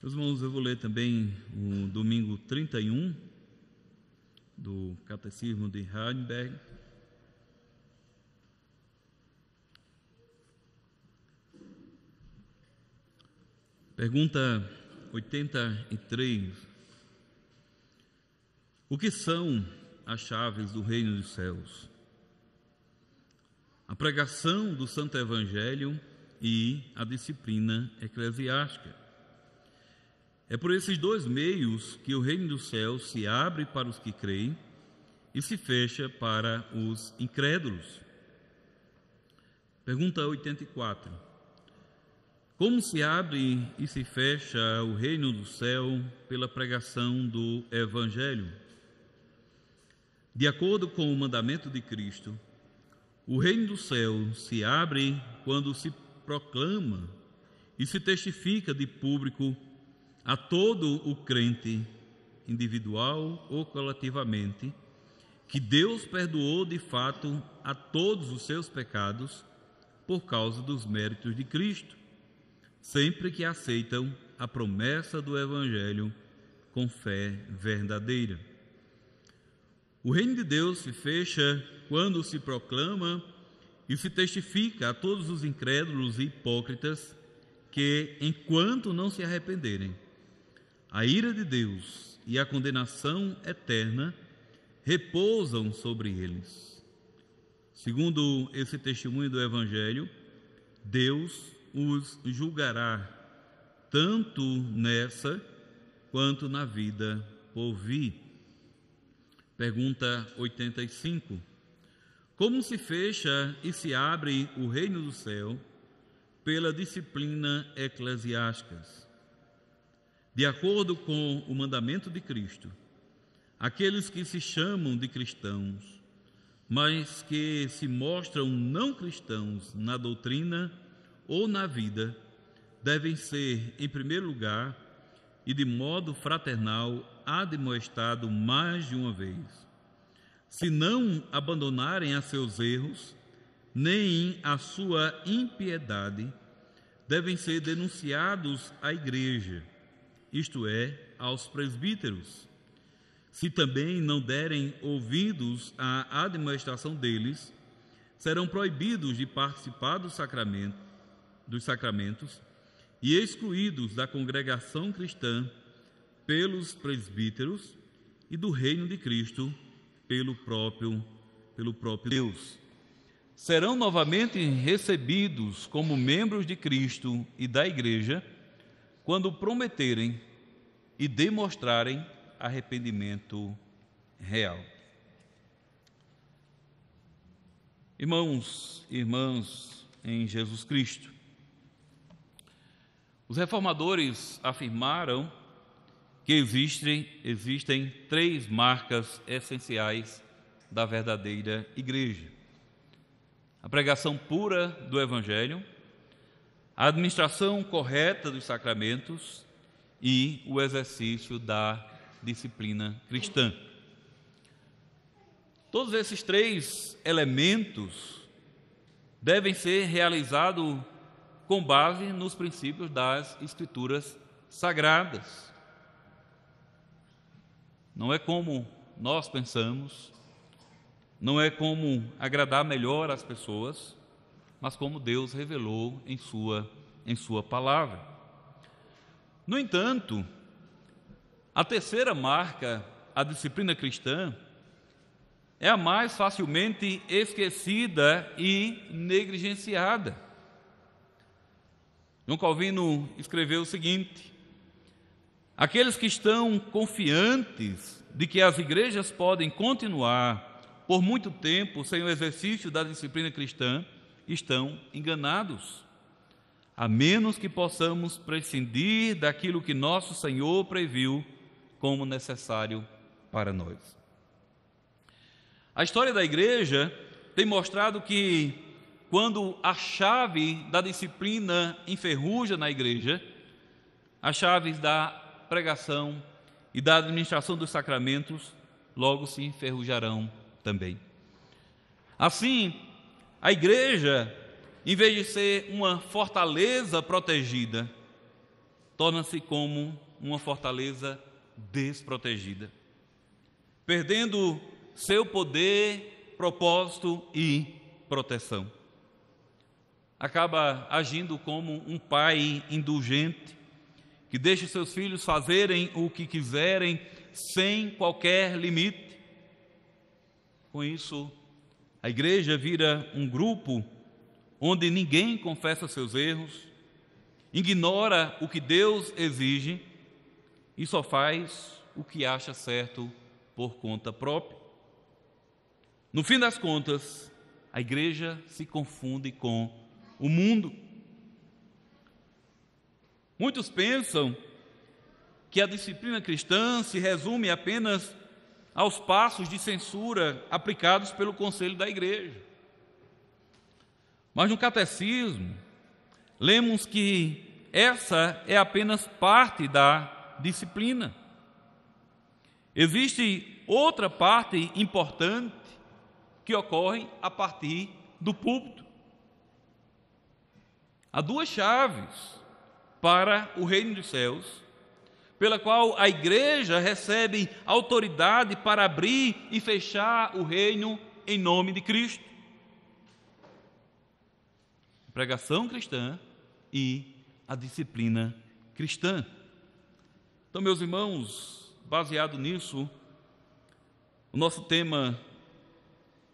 Meus irmãos, eu vou ler também o domingo 31 do Catecismo de Heidelberg. Pergunta 83. O que são as chaves do reino dos céus? A pregação do Santo Evangelho e a disciplina eclesiástica. É por esses dois meios que o reino dos céus se abre para os que creem e se fecha para os incrédulos. Pergunta 84. Como se abre e se fecha o reino do céu pela pregação do Evangelho? De acordo com o mandamento de Cristo, o reino do céu se abre quando se proclama e se testifica de público a todo o crente, individual ou coletivamente, que Deus perdoou de fato a todos os seus pecados por causa dos méritos de Cristo, sempre que aceitam a promessa do Evangelho com fé verdadeira. O reino de Deus se fecha quando se proclama e se testifica a todos os incrédulos e hipócritas que, enquanto não se arrependerem, a ira de Deus e a condenação eterna repousam sobre eles. Segundo esse testemunho do Evangelho, Deus os julgará, tanto nessa quanto na vida por vir. Pergunta 85. Como se fecha e se abre o reino do céu pela disciplina eclesiástica? De acordo com o mandamento de Cristo, aqueles que se chamam de cristãos, mas que se mostram não cristãos na doutrina ou na vida, devem ser, em primeiro lugar, e de modo fraternal, admoestado mais de uma vez. Se não abandonarem a seus erros, nem a sua impiedade, devem ser denunciados à igreja, isto é, aos presbíteros. Se também não derem ouvidos à admoestação deles, serão proibidos de participar dos sacramentos e excluídos da congregação cristã pelos presbíteros e do reino de Cristo pelo próprio Deus. Serão novamente recebidos como membros de Cristo e da Igreja quando prometerem e demonstrarem arrependimento real. Irmãos e irmãs em Jesus Cristo, os reformadores afirmaram que existem três marcas essenciais da verdadeira igreja: a pregação pura do Evangelho, a administração correta dos sacramentos e o exercício da disciplina cristã. Todos esses três elementos devem ser realizados com base nos princípios das Escrituras Sagradas. Não é como nós pensamos, não é como agradar melhor as pessoas, mas como Deus revelou em sua palavra. No entanto, a terceira marca, a disciplina cristã, é a mais facilmente esquecida e negligenciada. João Calvino escreveu o seguinte: aqueles que estão confiantes de que as igrejas podem continuar por muito tempo sem o exercício da disciplina cristã estão enganados, a menos que possamos prescindir daquilo que nosso Senhor previu como necessário para nós. A história da igreja tem mostrado que quando a chave da disciplina enferruja na igreja, as chaves da pregação e da administração dos sacramentos logo se enferrujarão também. Assim, a igreja, em vez de ser uma fortaleza protegida, torna-se como uma fortaleza desprotegida, perdendo seu poder, propósito e proteção. Acaba agindo como um pai indulgente, que deixa seus filhos fazerem o que quiserem, sem qualquer limite. Com isso, a igreja vira um grupo onde ninguém confessa seus erros, ignora o que Deus exige e só faz o que acha certo por conta própria. No fim das contas, a igreja se confunde com o mundo. Muitos pensam que a disciplina cristã se resume apenas aos passos de censura aplicados pelo conselho da igreja. Mas no catecismo, lemos que essa é apenas parte da disciplina. Existe outra parte importante que ocorre a partir do púlpito. Há duas chaves para o reino dos céus, pela qual a igreja recebe autoridade para abrir e fechar o reino em nome de Cristo: a pregação cristã e a disciplina cristã. Então, meus irmãos, baseado nisso, o nosso tema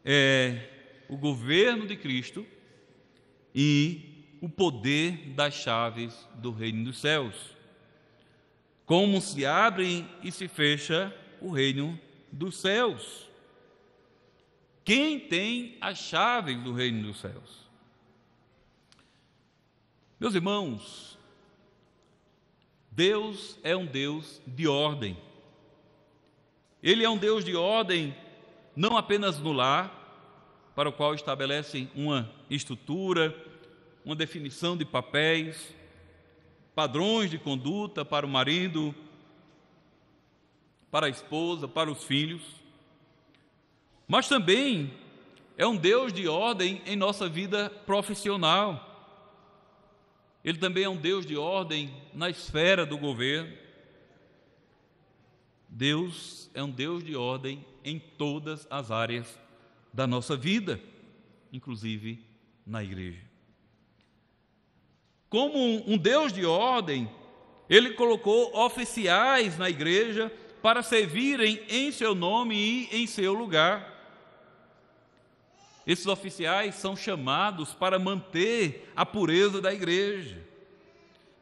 é o governo de Cristo e o poder das chaves do reino dos céus. Como se abre e se fecha o reino dos céus. Quem tem as chaves do reino dos céus? Meus irmãos, Deus é um Deus de ordem. Ele é um Deus de ordem não apenas no lar, para o qual estabelece uma estrutura, uma definição de papéis, padrões de conduta para o marido, para a esposa, para os filhos, mas também é um Deus de ordem em nossa vida profissional. Ele também é um Deus de ordem na esfera do governo. Deus é um Deus de ordem em todas as áreas da nossa vida, inclusive na igreja. Como um Deus de ordem, Ele colocou oficiais na igreja para servirem em seu nome e em seu lugar. Esses oficiais são chamados para manter a pureza da igreja,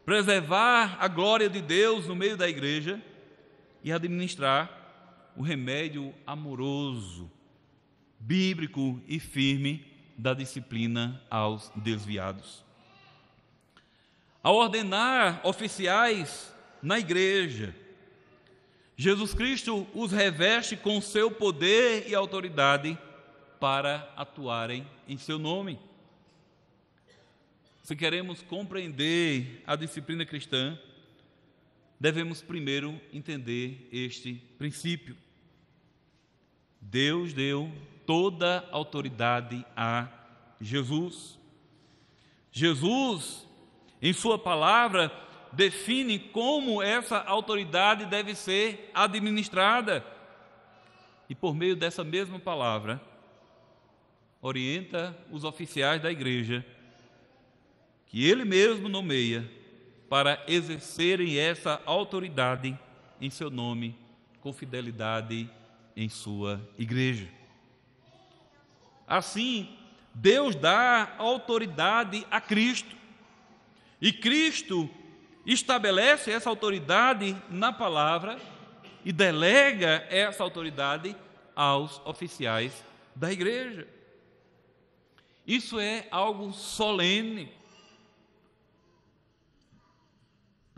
preservar a glória de Deus no meio da igreja e administrar o remédio amoroso, bíblico e firme da disciplina aos desviados. Ao ordenar oficiais na igreja, Jesus Cristo os reveste com seu poder e autoridade para atuarem em seu nome. Se queremos compreender a disciplina cristã, devemos primeiro entender este princípio. Deus deu toda a autoridade a Jesus. Jesus, em sua palavra, define como essa autoridade deve ser administrada. E por meio dessa mesma palavra, orienta os oficiais da igreja, que ele mesmo nomeia, para exercerem essa autoridade em seu nome, com fidelidade em sua igreja. Assim, Deus dá autoridade a Cristo, e Cristo estabelece essa autoridade na palavra e delega essa autoridade aos oficiais da igreja. Isso é algo solene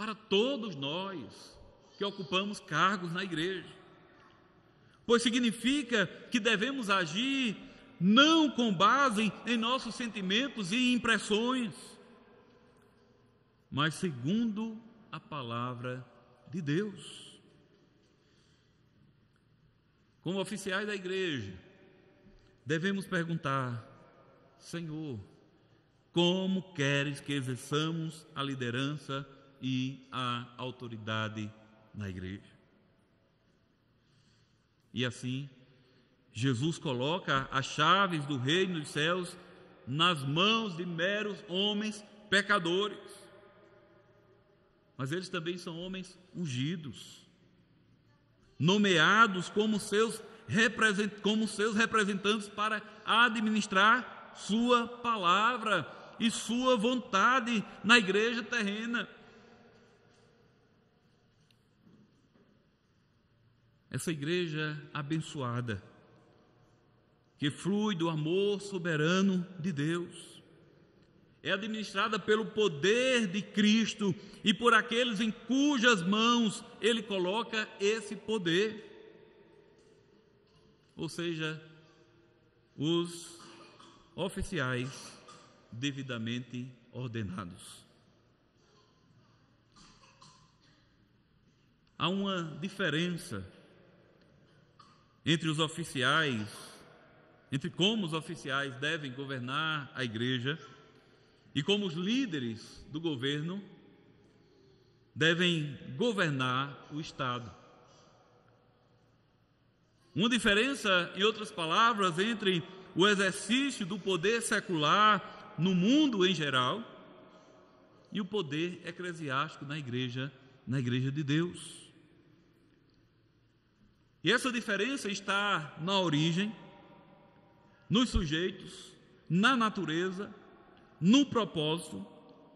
para todos nós que ocupamos cargos na igreja, pois significa que devemos agir não com base em nossos sentimentos e impressões, mas segundo a palavra de Deus. Como oficiais da igreja, devemos perguntar: Senhor, como queres que exerçamos a liderança e a autoridade na igreja. E assim, Jesus coloca as chaves do reino dos céus nas mãos de meros homens pecadores. Mas eles também são homens ungidos, nomeados como seus representantes para administrar sua palavra e sua vontade na igreja terrena. Essa igreja abençoada, que flui do amor soberano de Deus, é administrada pelo poder de Cristo e por aqueles em cujas mãos Ele coloca esse poder. Ou seja, os oficiais devidamente ordenados. Há uma diferença entre os oficiais, entre como os oficiais devem governar a igreja e como os líderes do governo devem governar o Estado. Uma diferença, em outras palavras, entre o exercício do poder secular no mundo em geral e o poder eclesiástico na igreja de Deus. E essa diferença está na origem, nos sujeitos, na natureza, no propósito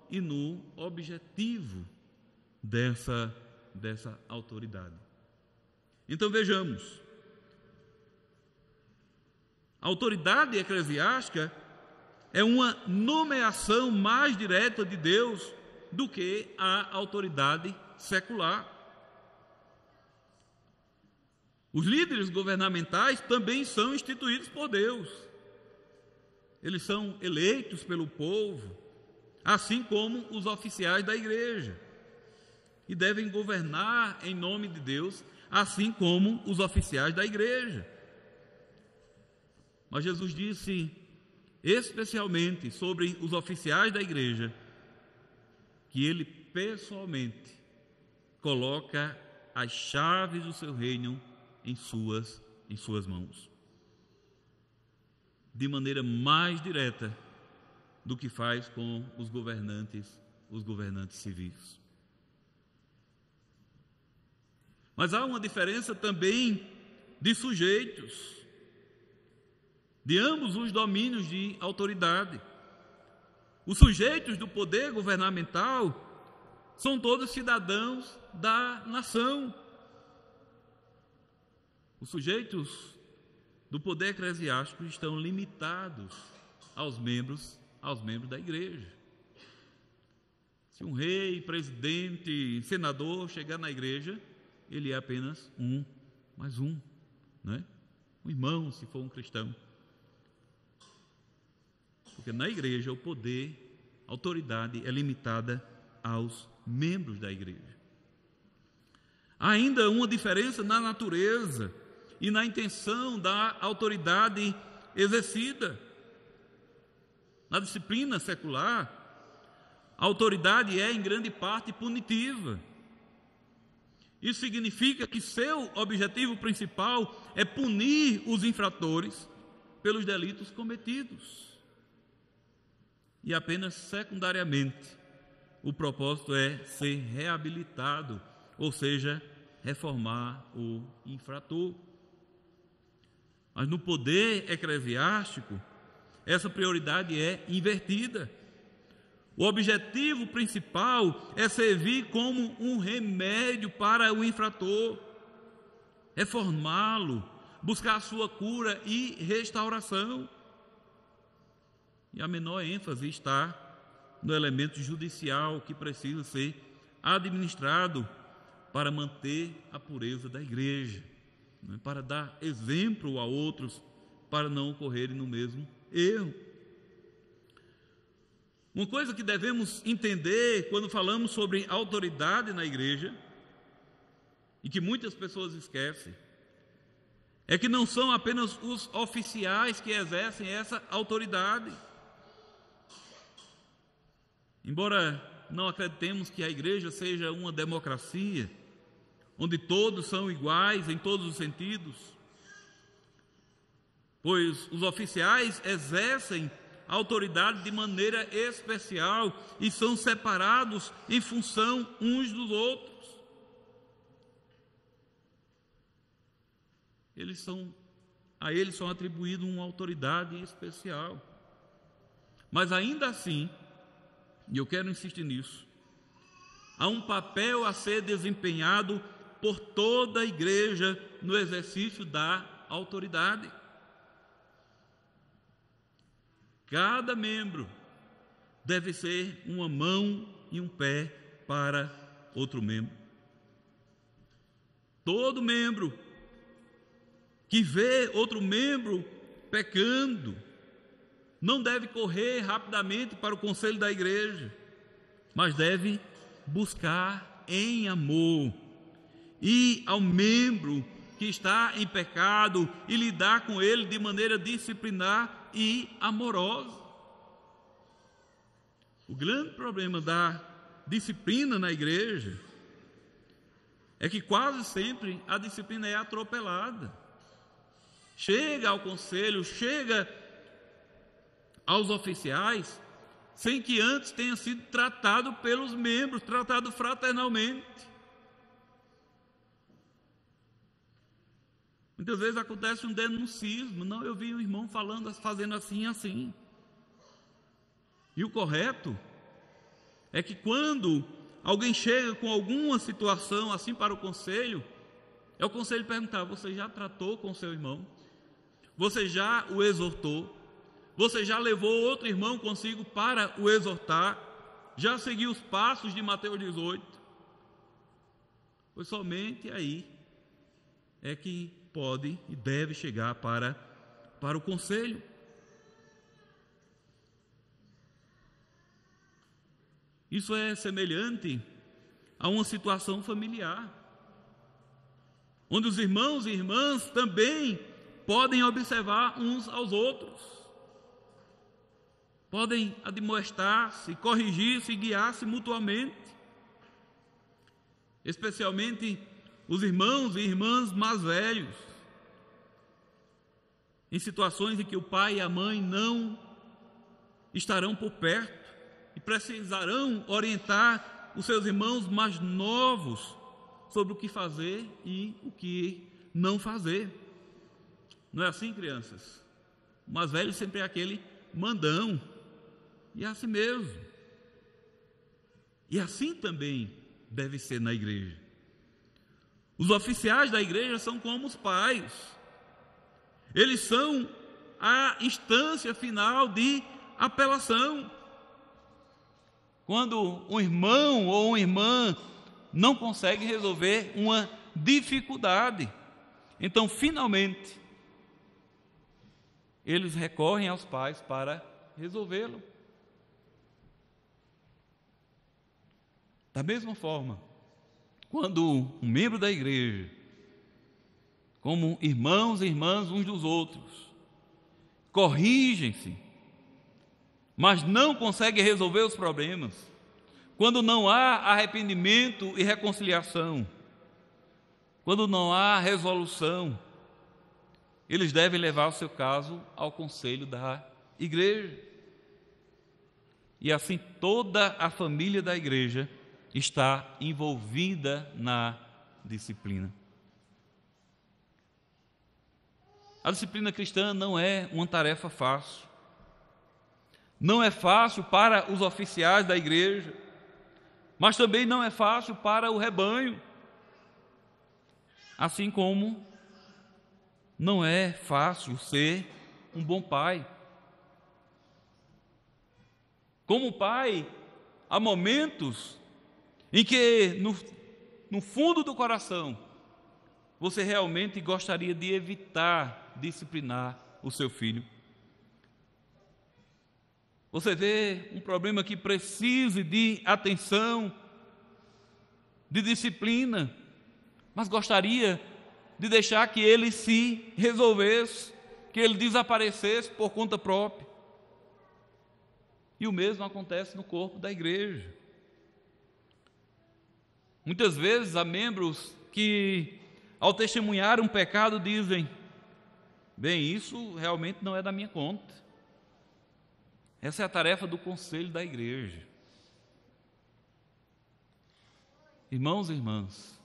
e no objetivo dessa autoridade. Então vejamos, a autoridade eclesiástica é uma nomeação mais direta de Deus do que a autoridade secular. Os líderes governamentais também são instituídos por Deus. Eles são eleitos pelo povo, assim como os oficiais da igreja, e devem governar em nome de Deus, assim como os oficiais da igreja. Mas Jesus disse especialmente sobre os oficiais da igreja que Ele pessoalmente coloca as chaves do seu reino em suas mãos, de maneira mais direta do que faz com os governantes civis. Mas há uma diferença também de sujeitos, de ambos os domínios de autoridade. Os sujeitos do poder governamental são todos cidadãos da nação. Os sujeitos do poder eclesiástico estão limitados aos membros da igreja. Se um rei, presidente, senador chegar na igreja, ele é apenas mais um, né? Um irmão, se for um cristão. Porque na igreja o poder, a autoridade é limitada aos membros da igreja. Há ainda uma diferença na natureza e na intenção da autoridade exercida. Na disciplina secular, a autoridade é em grande parte punitiva. Isso significa que seu objetivo principal é punir os infratores pelos delitos cometidos. E apenas secundariamente o propósito é ser reabilitado, ou seja, reformar o infrator. Mas no poder eclesiástico, essa prioridade é invertida. O objetivo principal é servir como um remédio para o infrator, reformá-lo, buscar a sua cura e restauração. E a menor ênfase está no elemento judicial que precisa ser administrado para manter a pureza da igreja, né? Para dar exemplo a outros, para não ocorrerem no mesmo erro. Uma coisa que devemos entender quando falamos sobre autoridade na igreja, e que muitas pessoas esquecem, é que não são apenas os oficiais que exercem essa autoridade. Embora não acreditemos que a igreja seja uma democracia, onde todos são iguais em todos os sentidos, pois os oficiais exercem a autoridade de maneira especial e são separados em função uns dos outros. A eles são atribuídos uma autoridade especial. Mas ainda assim, e eu quero insistir nisso, há um papel a ser desempenhado por toda a igreja no exercício da autoridade. Cada membro deve ser uma mão e um pé para outro membro. Todo membro que vê outro membro pecando não deve correr rapidamente para o conselho da igreja, mas deve buscar em amor ir ao membro que está em pecado e lidar com ele de maneira disciplinar e amorosa. O grande problema da disciplina na igreja é que quase sempre a disciplina é atropelada. Chega ao conselho, chega aos oficiais, sem que antes tenha sido tratado pelos membros, tratado fraternalmente. Muitas vezes acontece um denuncismo. Não, eu vi um irmão fazendo assim e assim. E o correto é que quando alguém chega com alguma situação assim para o conselho, é o conselho perguntar: você já tratou com o seu irmão? Você já o exortou? Você já levou outro irmão consigo para o exortar? Já seguiu os passos de Mateus 18? Pois somente aí é que pode e deve chegar para o conselho. Isso é semelhante a uma situação familiar, onde os irmãos e irmãs também podem observar uns aos outros, podem admoestar-se, corrigir-se e guiar-se mutuamente, especialmente os irmãos e irmãs mais velhos, em situações em que o pai e a mãe não estarão por perto e precisarão orientar os seus irmãos mais novos sobre o que fazer e o que não fazer. Não é assim, crianças? O mais velho sempre é aquele mandão, e é assim mesmo. E assim também deve ser na igreja. Os oficiais da igreja são como os pais. Eles são a instância final de apelação. Quando um irmão ou uma irmã não consegue resolver uma dificuldade, então finalmente eles recorrem aos pais para resolvê-lo. Da mesma forma, quando um membro da igreja, como irmãos e irmãs uns dos outros, corrigem-se, mas não conseguem resolver os problemas, quando não há arrependimento e reconciliação, quando não há resolução, eles devem levar o seu caso ao conselho da igreja. E assim toda a família da igreja está envolvida na disciplina. A disciplina cristã não é uma tarefa fácil. Não é fácil para os oficiais da igreja, mas também não é fácil para o rebanho. Assim como não é fácil ser um bom pai. Como pai, há momentos em que no fundo do coração você realmente gostaria de evitar disciplinar o seu filho. Você vê um problema que precise de atenção, de disciplina, mas gostaria de deixar que ele se resolvesse, que ele desaparecesse por conta própria. E o mesmo acontece no corpo da igreja. Muitas vezes há membros que, ao testemunhar um pecado, dizem: bem, isso realmente não é da minha conta. Essa é a tarefa do conselho da igreja. Irmãos e irmãs,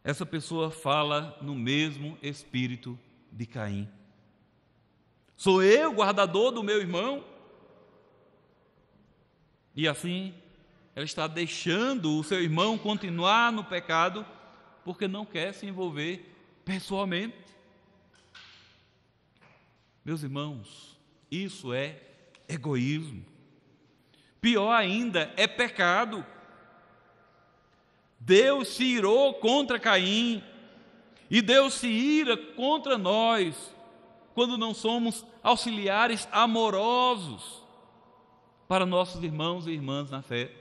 essa pessoa fala no mesmo espírito de Caim. Sou eu o guardador do meu irmão? E assim, ela está deixando o seu irmão continuar no pecado porque não quer se envolver pessoalmente. Meus irmãos, isso é egoísmo. Pior ainda, é pecado. Deus se irou contra Caim e Deus se ira contra nós quando não somos auxiliares amorosos para nossos irmãos e irmãs na fé.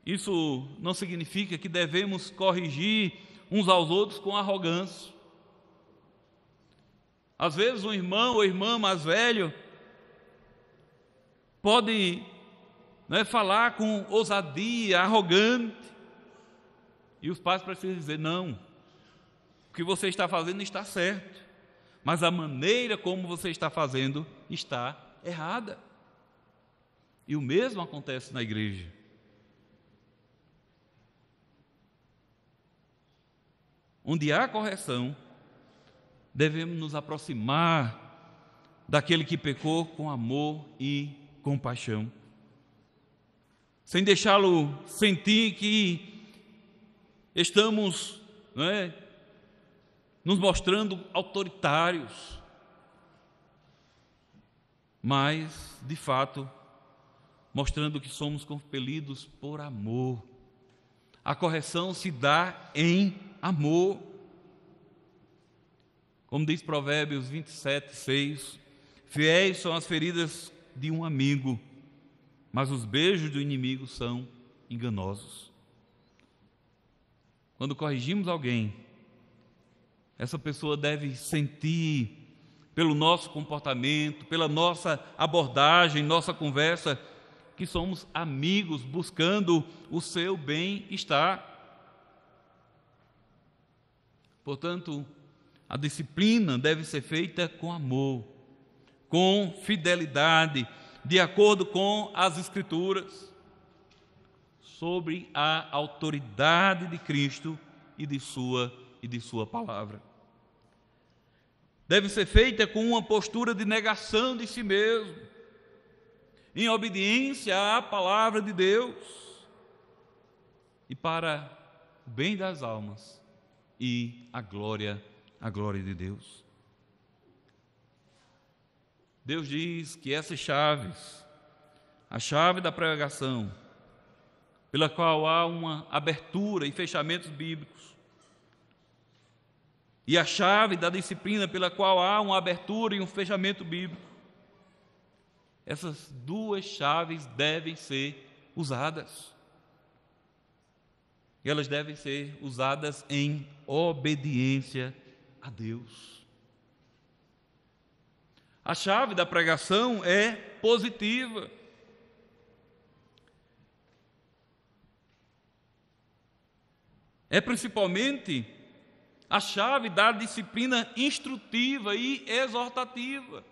Isso não significa que devemos corrigir uns aos outros com arrogância. Às vezes um irmão ou irmã mais velho pode falar com ousadia, arrogante, e os pais precisam dizer: não, o que você está fazendo está certo, mas a maneira como você está fazendo está errada. E o mesmo acontece na igreja. Onde há correção, devemos nos aproximar daquele que pecou com amor e compaixão, sem deixá-lo sentir que estamos nos mostrando autoritários, mas, de fato, mostrando que somos compelidos por amor. A correção se dá em amor. Como diz Provérbios 27:6, fiéis são as feridas de um amigo, mas os beijos do inimigo são enganosos. Quando corrigimos alguém, essa pessoa deve sentir, pelo nosso comportamento, pela nossa abordagem, nossa conversa, que somos amigos buscando o seu bem-estar. Portanto, a disciplina deve ser feita com amor, com fidelidade, de acordo com as Escrituras, sobre a autoridade de Cristo e de sua palavra. Deve ser feita com uma postura de negação de si mesmo, em obediência à palavra de Deus e para o bem das almas e a glória de Deus. Deus diz que essas chaves, a chave da pregação, pela qual há uma abertura e fechamentos bíblicos, e a chave da disciplina pela qual há uma abertura e um fechamento bíblico, essas duas chaves devem ser usadas. E elas devem ser usadas em obediência a Deus. A chave da pregação é positiva. É principalmente a chave da disciplina instrutiva e exortativa,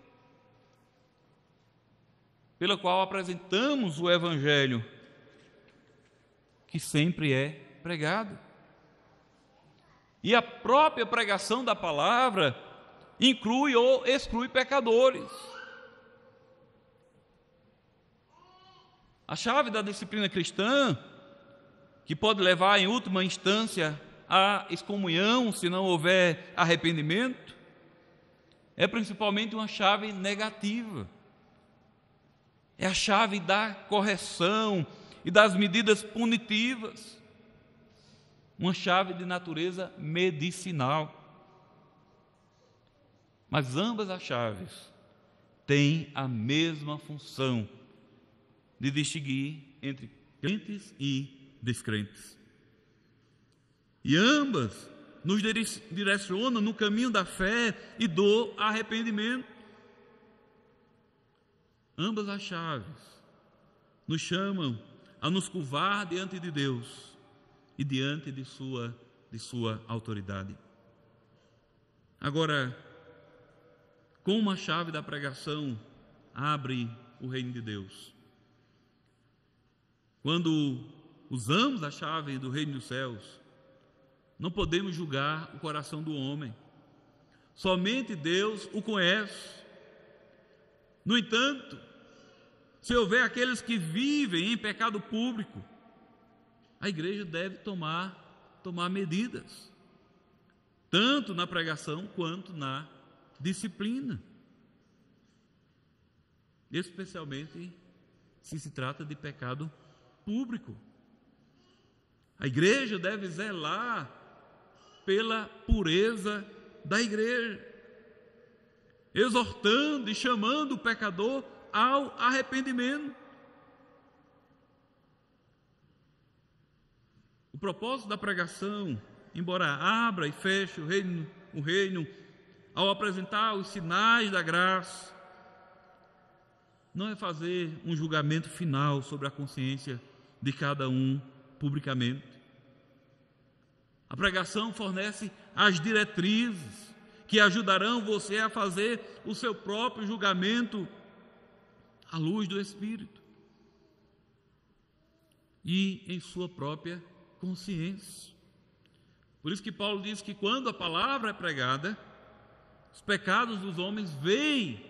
pela qual apresentamos o Evangelho, que sempre é pregado. E a própria pregação da palavra inclui ou exclui pecadores. A chave da disciplina cristã, que pode levar em última instância à excomunhão, se não houver arrependimento, é principalmente uma chave negativa. É a chave da correção e das medidas punitivas. Uma chave de natureza medicinal. Mas ambas as chaves têm a mesma função de distinguir entre crentes e descrentes. E ambas nos direcionam no caminho da fé e do arrependimento. Ambas as chaves nos chamam a nos curvar diante de Deus e diante de sua autoridade. Agora, como a chave da pregação abre o reino de Deus? Quando usamos a chave do reino dos céus, não podemos julgar o coração do homem. Somente Deus o conhece. No entanto, se houver aqueles que vivem em pecado público, a igreja deve tomar medidas, tanto na pregação quanto na disciplina, especialmente se trata de pecado público. A igreja deve zelar pela pureza da igreja, exortando e chamando o pecador ao arrependimento. O propósito da pregação, embora abra e feche o reino, ao apresentar os sinais da graça, não é fazer um julgamento final sobre a consciência de cada um publicamente. A pregação fornece as diretrizes que ajudarão você a fazer o seu próprio julgamento à luz do Espírito e em sua própria consciência. Por isso que Paulo diz que quando a palavra é pregada, os pecados dos homens vêm,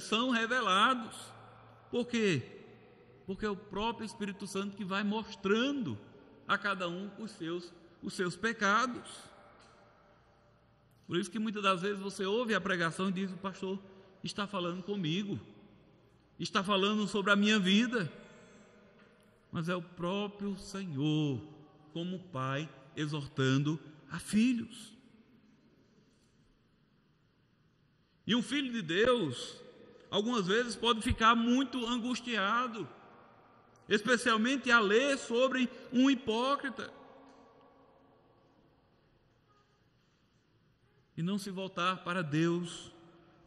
são revelados. Por quê? Porque é o próprio Espírito Santo que vai mostrando a cada um os seus pecados. Por isso que muitas das vezes você ouve a pregação e diz: o pastor está falando comigo, está falando sobre a minha vida. Mas é o próprio Senhor, como Pai, exortando a filhos. E um filho de Deus, algumas vezes, pode ficar muito angustiado, especialmente a ler sobre um hipócrita, e não se voltar para Deus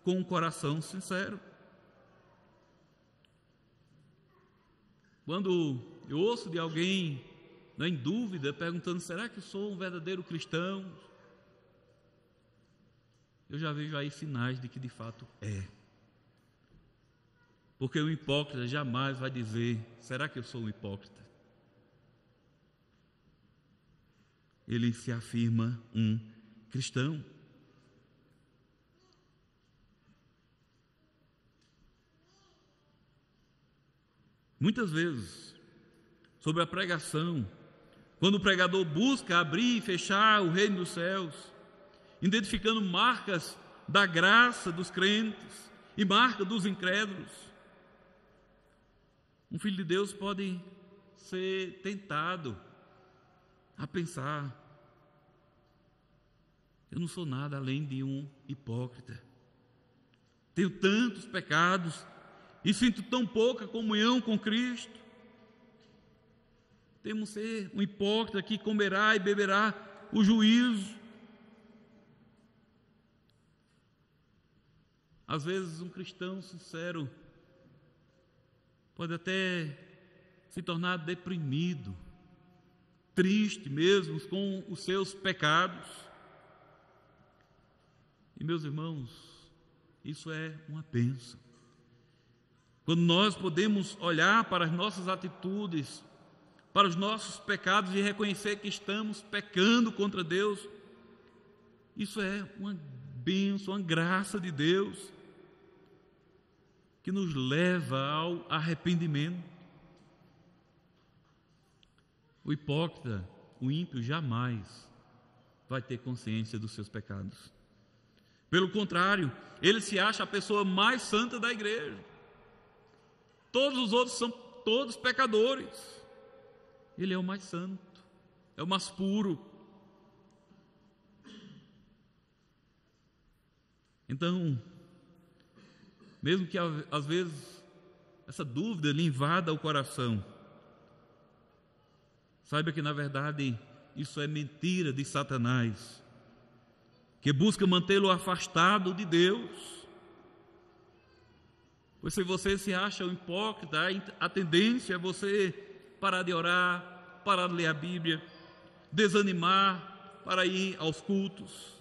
com um coração sincero. Quando eu ouço de alguém em dúvida, perguntando: será que eu sou um verdadeiro cristão? Eu já vejo aí sinais de que de fato é. Porque o hipócrita jamais vai dizer: será que eu sou um hipócrita? Ele se afirma um cristão. Muitas vezes, sobre a pregação, quando o pregador busca abrir e fechar o reino dos céus, identificando marcas da graça dos crentes e marcas dos incrédulos, um filho de Deus pode ser tentado a pensar: eu não sou nada além de um hipócrita, tenho tantos pecados e sinto tão pouca comunhão com Cristo. Temos que ser um hipócrita que comerá e beberá o juízo. Às vezes um cristão sincero pode até se tornar deprimido, triste mesmo com os seus pecados. E, meus irmãos, isso é uma bênção. Quando nós podemos olhar para as nossas atitudes, para os nossos pecados e reconhecer que estamos pecando contra Deus, isso é uma bênção, uma graça de Deus que nos leva ao arrependimento. O hipócrita, o ímpio, jamais vai ter consciência dos seus pecados. Pelo contrário, ele se acha a pessoa mais santa da igreja. Todos os outros são todos pecadores. Ele é o mais santo, é o mais puro. Então, mesmo que às vezes essa dúvida lhe invada o coração, saiba que na verdade isso é mentira de Satanás, que busca mantê-lo afastado de Deus. Pois se você se acha um hipócrita, a tendência é você parar de orar, parar de ler a Bíblia, desanimar para ir aos cultos.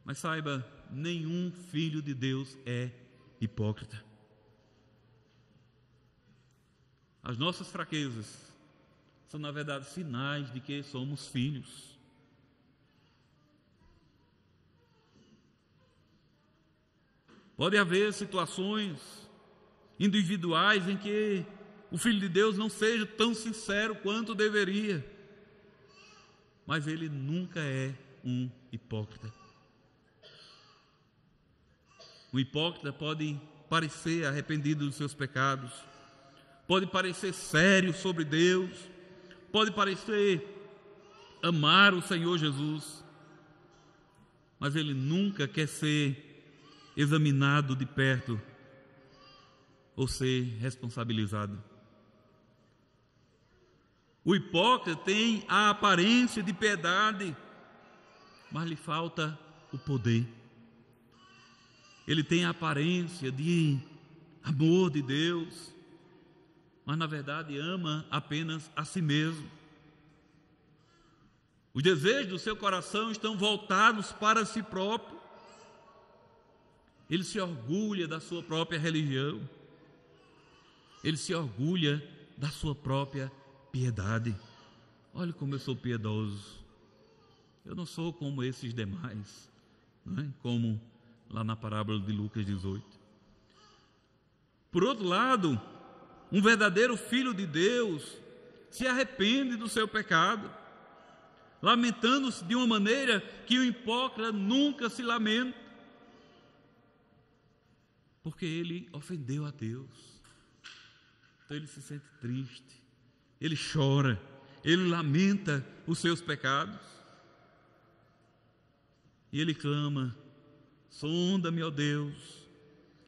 Mas saiba, nenhum filho de Deus é hipócrita. As nossas fraquezas são, na verdade, sinais de que somos filhos. Pode haver situações individuais em que o Filho de Deus não seja tão sincero quanto deveria, mas ele nunca é um hipócrita. O hipócrita pode parecer arrependido dos seus pecados, pode parecer sério sobre Deus, pode parecer amar o Senhor Jesus, mas ele nunca quer ser examinado de perto ou ser responsabilizado. O hipócrita tem a aparência de piedade, mas lhe falta o poder. Ele tem a aparência de amor de Deus, mas na verdade ama apenas a si mesmo. Os desejos do seu coração estão voltados para si próprio. Ele se orgulha da sua própria religião. Ele se orgulha da sua própria piedade. Olha como eu sou piedoso. Eu não sou como esses demais, não é? Como lá na parábola de Lucas 18. Por outro lado, um verdadeiro filho de Deus se arrepende do seu pecado, lamentando-se de uma maneira que o hipócrita nunca se lamenta, porque ele ofendeu a Deus. Então ele se sente triste, ele chora, ele lamenta os seus pecados e ele clama: sonda-me, ó Deus,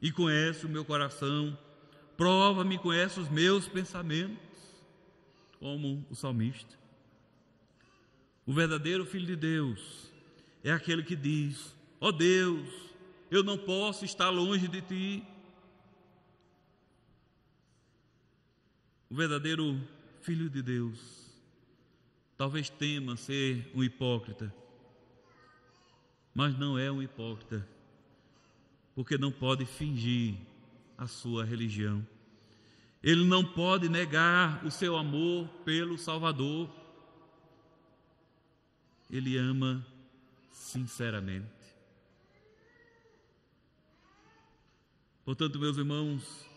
e conhece o meu coração, prova-me, conhece os meus pensamentos, como o salmista. O verdadeiro filho de Deus é aquele que diz: ó Deus, eu não posso estar longe de ti. O verdadeiro filho de Deus talvez tema ser um hipócrita, mas não é um hipócrita, porque não pode fingir a sua religião. Ele não pode negar o seu amor pelo Salvador. Ele ama sinceramente. Portanto, meus irmãos,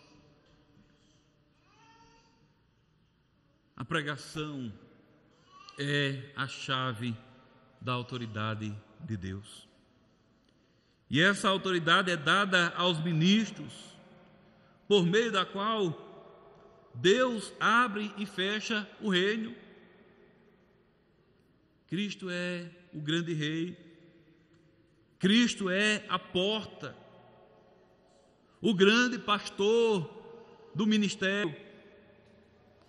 a pregação é a chave da autoridade de Deus. E essa autoridade é dada aos ministros, por meio da qual Deus abre e fecha o reino. Cristo é o grande rei, Cristo é a porta, o grande pastor do ministério,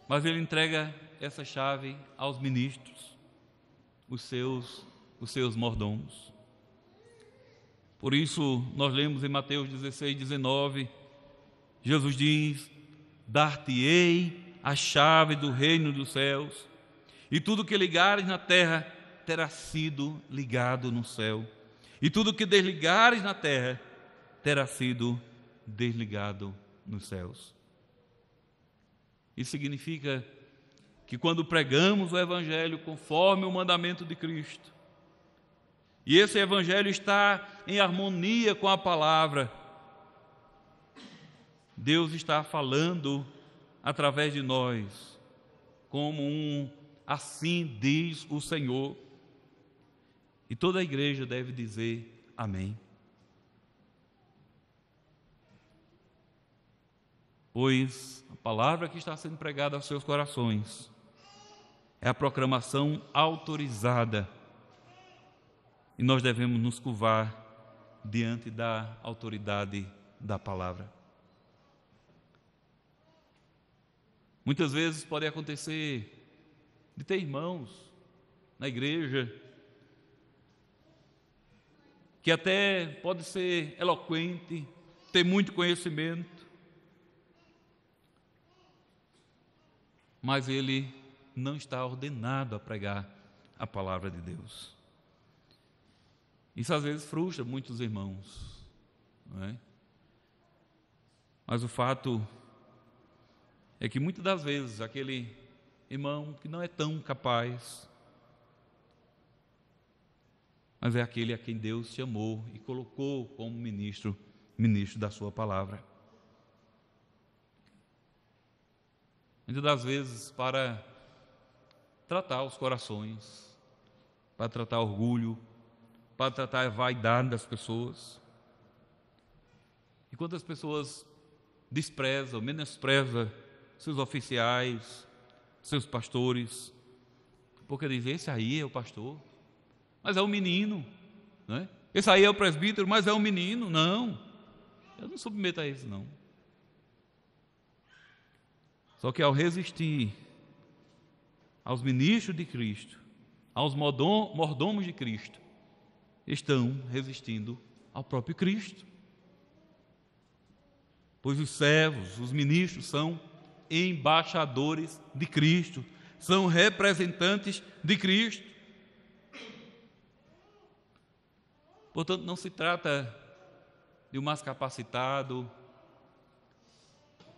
mas ele entrega essa chave aos ministros, os seus mordomos. Por isso nós lemos em Mateus 16:19, Jesus diz: dar-te-ei a chave do reino dos céus, e tudo que ligares na terra terá sido ligado no céu, e tudo que desligares na terra terá sido desligado nos céus. Isso significa que quando pregamos o Evangelho conforme o mandamento de Cristo, e esse Evangelho está em harmonia com a palavra, Deus está falando através de nós, como assim diz o Senhor, e toda a igreja deve dizer amém. Pois a palavra que está sendo pregada aos seus corações é a proclamação autorizada, e nós devemos nos curvar diante da autoridade da palavra. Muitas vezes pode acontecer de ter irmãos na igreja que até pode ser eloquente, ter muito conhecimento, mas ele não está ordenado a pregar a palavra de Deus. Isso às vezes frustra muitos irmãos, não é? Mas o fato é que muitas das vezes aquele irmão que não é tão capaz, mas é aquele a quem Deus chamou e colocou como ministro da sua palavra. Muitas das vezes para tratar os corações, para tratar orgulho, para tratar a vaidade das pessoas. E quando as pessoas desprezam, menosprezam seus oficiais, seus pastores, porque dizem, esse aí é o pastor, mas é um menino, não é? Esse aí é o presbítero, mas é um menino. Não, eu não submeto a isso, não. Só que ao resistir aos ministros de Cristo, aos mordomos de Cristo, estão resistindo ao próprio Cristo. Pois os servos, os ministros são embaixadores de Cristo, são representantes de Cristo. Portanto, não se trata de um mais capacitado,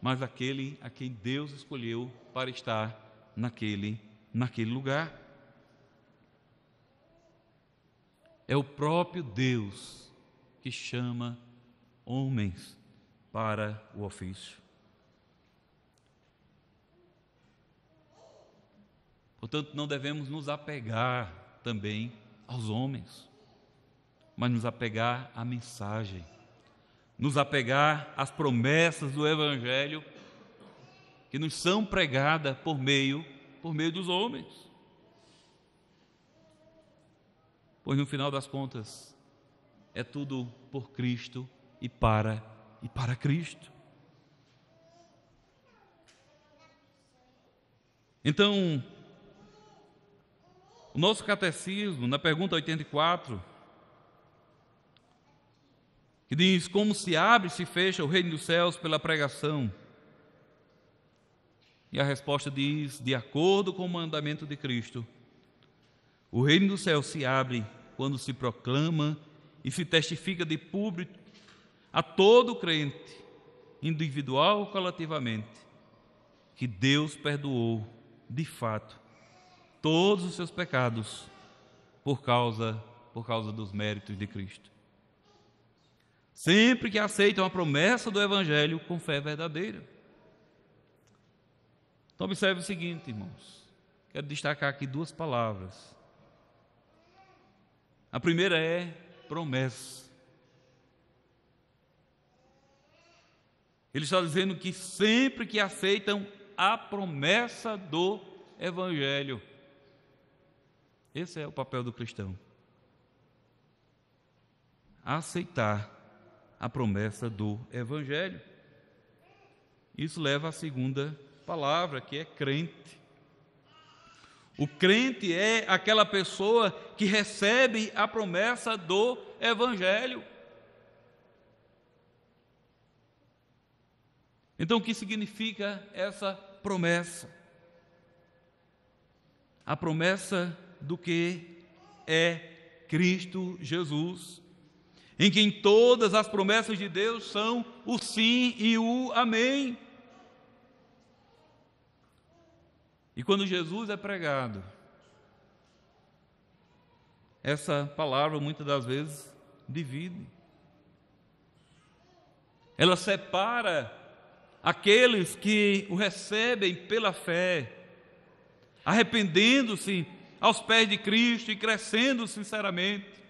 mas aquele a quem Deus escolheu para estar naquele lugar. É o próprio Deus que chama homens para o ofício. Portanto, não devemos nos apegar também aos homens, mas nos apegar à mensagem, nos apegar às promessas do Evangelho que nos são pregadas por meio dos homens. Pois no final das contas, é tudo por Cristo e para Cristo. Então, o nosso catecismo, na pergunta 84, que diz, como se abre e se fecha o reino dos céus pela pregação? E a resposta diz, de acordo com o mandamento de Cristo, o reino dos céus se abre quando se proclama e se testifica de público a todo crente, individual ou coletivamente, que Deus perdoou, de fato, todos os seus pecados por causa dos méritos de Cristo. Sempre que aceitam a promessa do Evangelho com fé verdadeira. Então observe o seguinte, irmãos, quero destacar aqui duas palavras. A primeira é promessa. Ele está dizendo que sempre que aceitam a promessa do Evangelho, esse é o papel do cristão. Aceitar a promessa do Evangelho. Isso leva à segunda palavra, que é crente. O crente é aquela pessoa que recebe a promessa do Evangelho. Então, o que significa essa promessa? A promessa do que é Cristo Jesus, em quem todas as promessas de Deus são o sim e o amém. E quando Jesus é pregado, essa palavra muitas das vezes divide. Ela separa aqueles que o recebem pela fé, arrependendo-se aos pés de Cristo e crescendo sinceramente,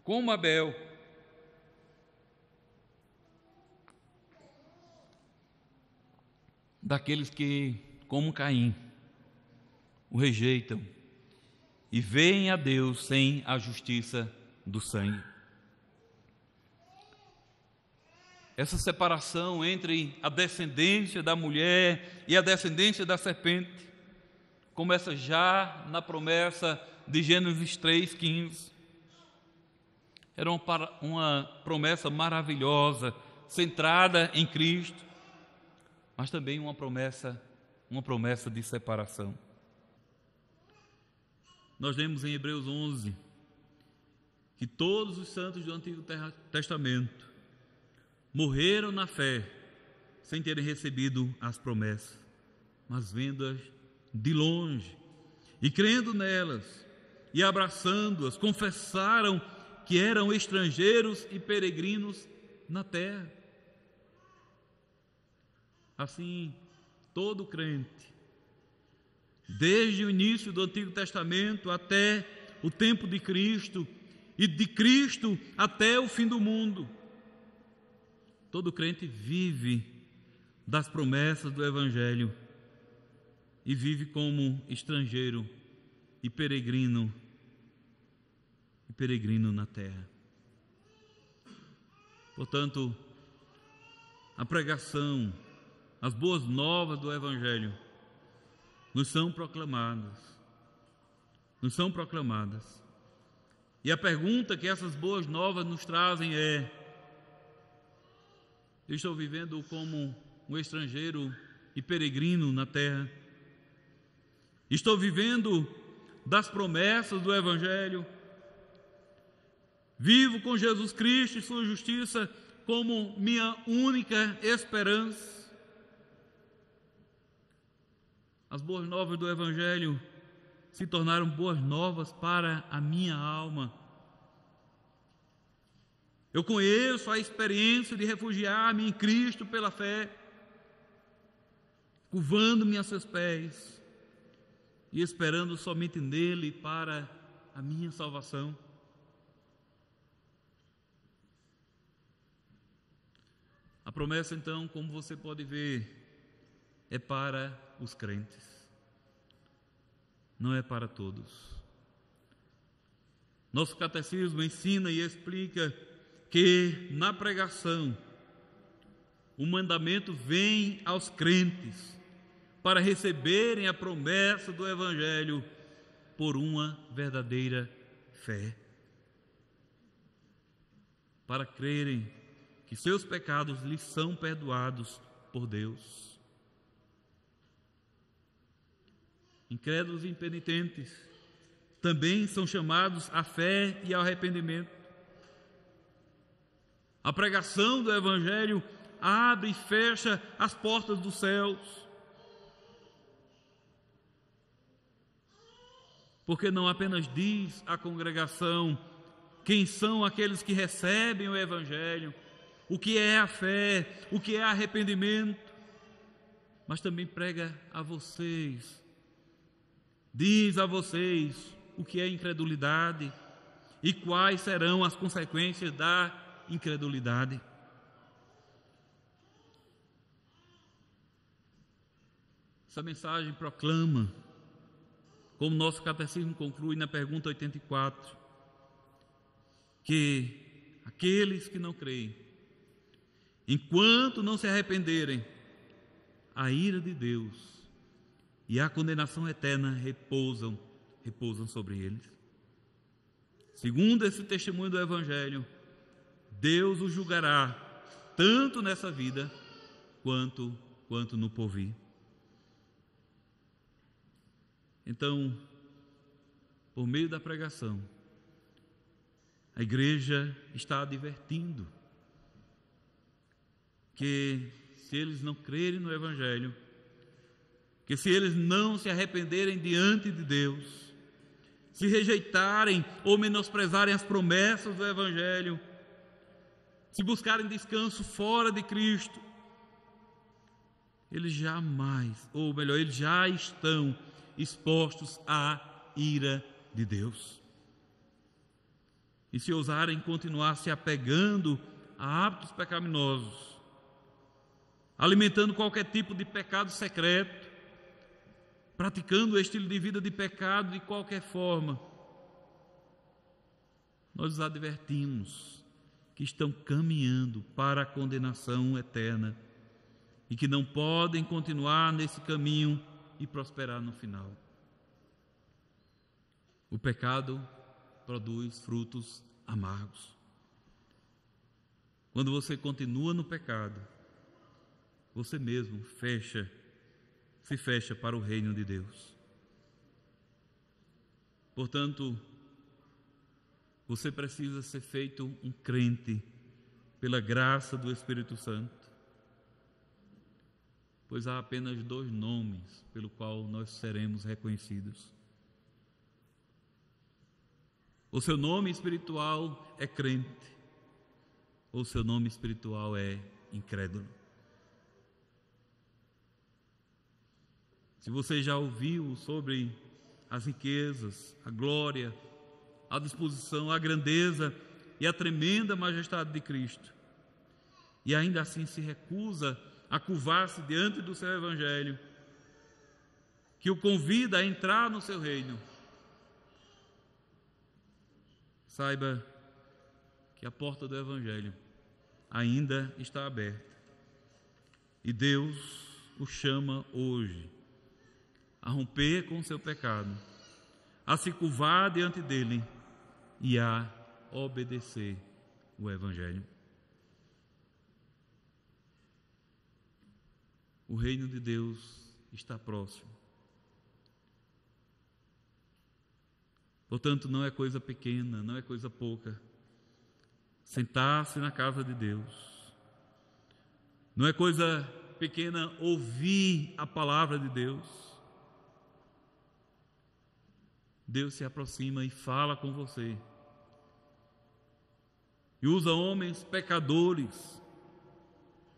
como Abel. Daqueles que, como Caim, o rejeitam e veem a Deus sem a justiça do sangue. Essa separação entre a descendência da mulher e a descendência da serpente começa já na promessa de Gênesis 3:15. Era uma promessa maravilhosa, centrada em Cristo, mas também uma promessa uma promessa de separação. Nós lemos em Hebreus 11 que todos os santos do Antigo Testamento morreram na fé sem terem recebido as promessas, mas vendo-as de longe e crendo nelas e abraçando-as, confessaram que eram estrangeiros e peregrinos na terra. Assim, todo crente, desde o início do Antigo Testamento até o tempo de Cristo e de Cristo até o fim do mundo, todo crente vive das promessas do Evangelho e vive como estrangeiro e peregrino na terra. Portanto, a pregação, as boas novas do Evangelho nos são proclamadas. E a pergunta que essas boas novas nos trazem é: eu estou vivendo como um estrangeiro e peregrino na terra? Estou vivendo das promessas do Evangelho? Vivo com Jesus Cristo e sua justiça como minha única esperança? As boas novas do Evangelho se tornaram boas novas para a minha alma. Eu conheço a experiência de refugiar-me em Cristo pela fé, curvando-me a seus pés e esperando somente nele para a minha salvação. A promessa, então, como você pode ver, é para os crentes, não é para todos. Nosso catecismo ensina e explica que na pregação o mandamento vem aos crentes para receberem a promessa do Evangelho por uma verdadeira fé, para crerem que seus pecados lhes são perdoados por Deus. Incrédulos e impenitentes também são chamados à fé e ao arrependimento. A pregação do Evangelho abre e fecha as portas dos céus, porque não apenas diz à congregação quem são aqueles que recebem o Evangelho, o que é a fé, o que é arrependimento, mas também prega a vocês, diz a vocês o que é incredulidade e quais serão as consequências da incredulidade. Essa mensagem proclama, como nosso catecismo conclui na pergunta 84, que aqueles que não creem, enquanto não se arrependerem, a ira de Deus e a condenação eterna repousam sobre eles. Segundo esse testemunho do Evangelho, Deus os julgará tanto nessa vida quanto no porvir. Então, por meio da pregação, a igreja está advertindo que se eles não crerem no Evangelho, que se eles não se arrependerem diante de Deus, se rejeitarem ou menosprezarem as promessas do Evangelho, se buscarem descanso fora de Cristo, eles jamais, ou melhor, eles já estão expostos à ira de Deus. E se ousarem continuar se apegando a hábitos pecaminosos, alimentando qualquer tipo de pecado secreto, praticando o estilo de vida de pecado de qualquer forma, nós os advertimos que estão caminhando para a condenação eterna e que não podem continuar nesse caminho e prosperar no final. O pecado produz frutos amargos. Quando você continua no pecado, você mesmo fecha se fecha para o reino de Deus. Portanto, você precisa ser feito um crente pela graça do Espírito Santo, pois há apenas 2 nomes pelo qual nós seremos reconhecidos. O seu nome espiritual é crente, ou o seu nome espiritual é incrédulo. Se você já ouviu sobre as riquezas, a glória, a disposição, a grandeza e a tremenda majestade de Cristo, e ainda assim se recusa a curvar-se diante do seu Evangelho, que o convida a entrar no seu reino, saiba que a porta do Evangelho ainda está aberta e Deus o chama hoje a romper com o seu pecado, a se curvar diante dele e a obedecer o Evangelho. O reino de Deus está próximo. Portanto, não é coisa pequena, não é coisa pouca sentar-se na casa de Deus. Não é coisa pequena ouvir a palavra de Deus. Deus se aproxima e fala com você. E usa homens pecadores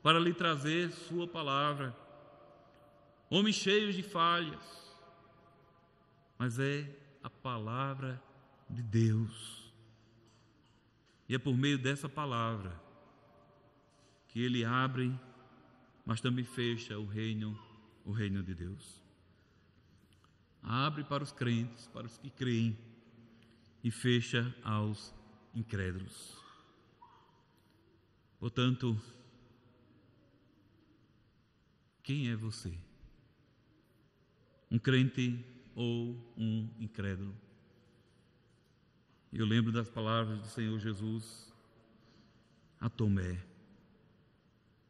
para lhe trazer sua palavra. Homens cheios de falhas, mas é a palavra de Deus. E é por meio dessa palavra que ele abre, mas também fecha o reino de Deus. Abre para os crentes, para os que creem, e fecha aos incrédulos. Portanto, quem é você? Um crente ou um incrédulo? Eu lembro das palavras do Senhor Jesus a Tomé: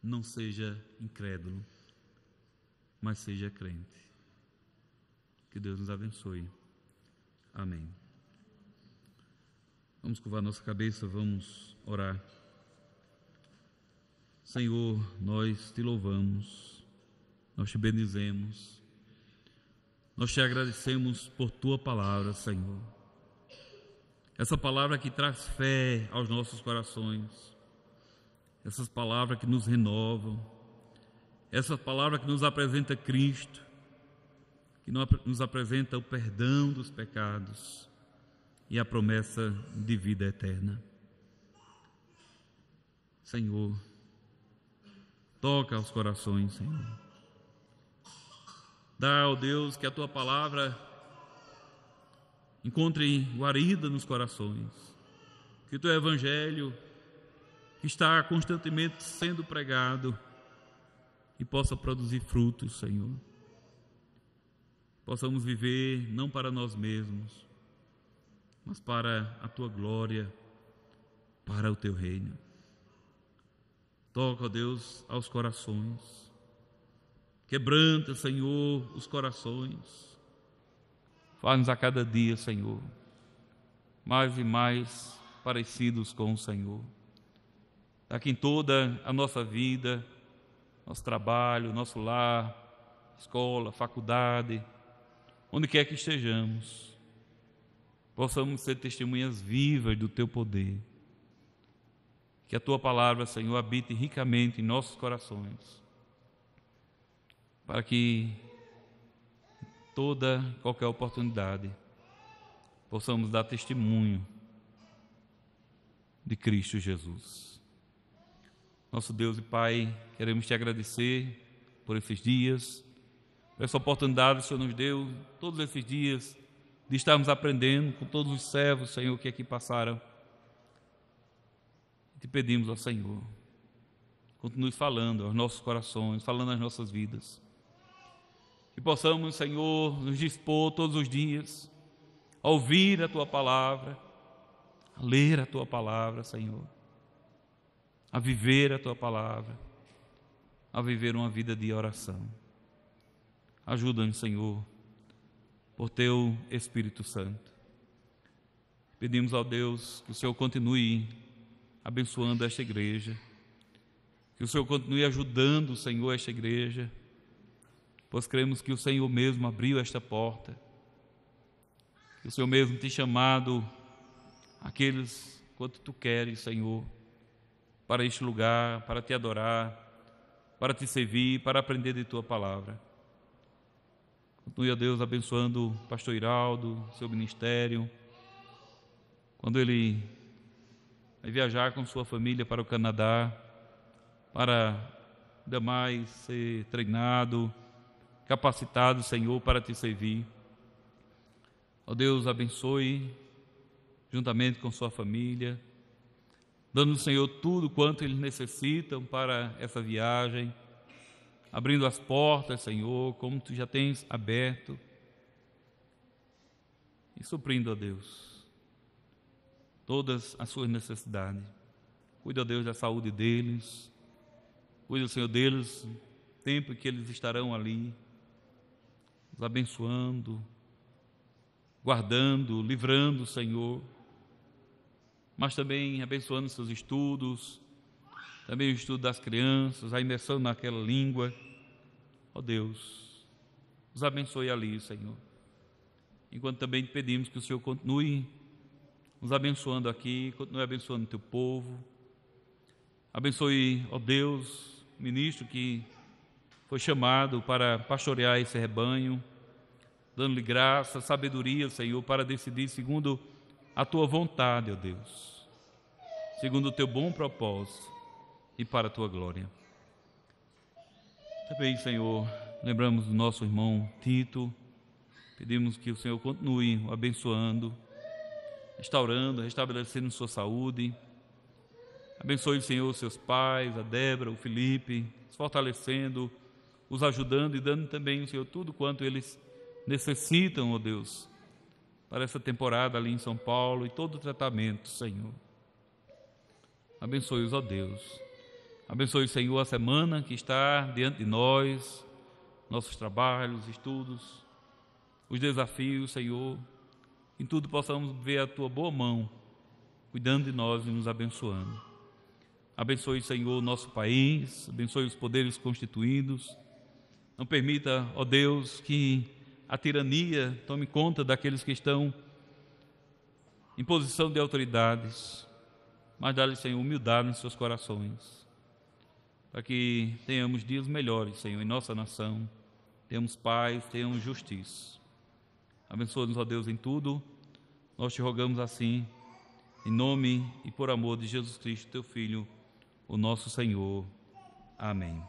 não seja incrédulo, mas seja crente. Que Deus nos abençoe. Amém. Vamos curvar nossa cabeça, vamos orar. Senhor, nós te louvamos, nós te bendizemos, nós te agradecemos por tua palavra, Senhor. Essa palavra que traz fé aos nossos corações, essas palavras que nos renovam, essa palavra que nos apresenta Cristo, que nos apresenta o perdão dos pecados e a promessa de vida eterna. Senhor, toca aos corações, Senhor. Dá, ó Deus, que a tua palavra encontre guarida nos corações, que o teu evangelho, que está constantemente sendo pregado, e possa produzir frutos, Senhor. Possamos viver não para nós mesmos, mas para a tua glória, para o teu reino. Toca, ó Deus, aos corações. Quebranta, Senhor, os corações. Faz-nos a cada dia, Senhor, mais e mais parecidos com o Senhor. Para que em toda a nossa vida, nosso trabalho, nosso lar, escola, faculdade, onde quer que estejamos, possamos ser testemunhas vivas do teu poder. Que a tua palavra, Senhor, habite ricamente em nossos corações, para que toda qualquer oportunidade possamos dar testemunho de Cristo Jesus. Nosso Deus e Pai, queremos te agradecer por esses dias, por essa oportunidade que o Senhor nos deu todos esses dias de estarmos aprendendo com todos os servos, Senhor, que aqui passaram. Te pedimos, ó Senhor, continue falando aos nossos corações, falando às nossas vidas. Que possamos, Senhor, nos dispor todos os dias a ouvir a tua palavra, a ler a tua palavra, Senhor, a viver a tua palavra, a viver uma vida de oração, Ajuda-nos, Senhor, por Teu Espírito Santo. Pedimos ao Deus que o Senhor continue abençoando esta igreja, que o Senhor continue ajudando, Senhor, esta igreja, pois cremos que o Senhor mesmo abriu esta porta, que o Senhor mesmo tem chamado aqueles quanto Tu queres, Senhor, para este lugar, para Te adorar, para Te servir, para aprender de Tua palavra. Continue, ó Deus, abençoando o pastor Iraldo, seu ministério, quando ele vai viajar com sua família para o Canadá, para ainda mais ser treinado, capacitado, Senhor, para Te servir. Ó Deus, abençoe juntamente com sua família, dando, Senhor, tudo quanto eles necessitam para essa viagem, abrindo as portas, Senhor, como Tu já tens aberto, e suprindo, ó Deus, todas as suas necessidades. Cuida, ó Deus, da saúde deles, cuida, Senhor, deles, no tempo que eles estarão ali, os abençoando, guardando, livrando, Senhor, mas também abençoando seus estudos, também o estudo das crianças, a imersão naquela língua. Ó Deus, os abençoe ali, Senhor. Enquanto também te pedimos que o Senhor continue nos abençoando aqui, continue abençoando o Teu povo. Abençoe, ó Deus, o ministro que foi chamado para pastorear esse rebanho, dando-lhe graça, sabedoria, Senhor, para decidir segundo a Tua vontade, ó Deus, segundo o Teu bom propósito e para a Tua glória. Também, Senhor, lembramos do nosso irmão Tito, pedimos que o Senhor continue o abençoando, restaurando, restabelecendo sua saúde. Abençoe, Senhor, seus pais, a Débora, o Felipe, os fortalecendo, os ajudando e dando também, Senhor, tudo quanto eles necessitam, ó Deus, para essa temporada ali em São Paulo e todo o tratamento, Senhor. Abençoe-os, ó Deus. Abençoe, Senhor, a semana que está diante de nós, nossos trabalhos, estudos, os desafios, Senhor. Em tudo possamos ver a Tua boa mão, cuidando de nós e nos abençoando. Abençoe, Senhor, o nosso país, abençoe os poderes constituídos. Não permita, ó Deus, que a tirania tome conta daqueles que estão em posição de autoridades, mas dá-lhes, Senhor, humildade em seus corações, para que tenhamos dias melhores, Senhor, em nossa nação, tenhamos paz, tenhamos justiça. Abençoa-nos, ó Deus, em tudo. Nós Te rogamos assim, em nome e por amor de Jesus Cristo, Teu Filho, o nosso Senhor. Amém.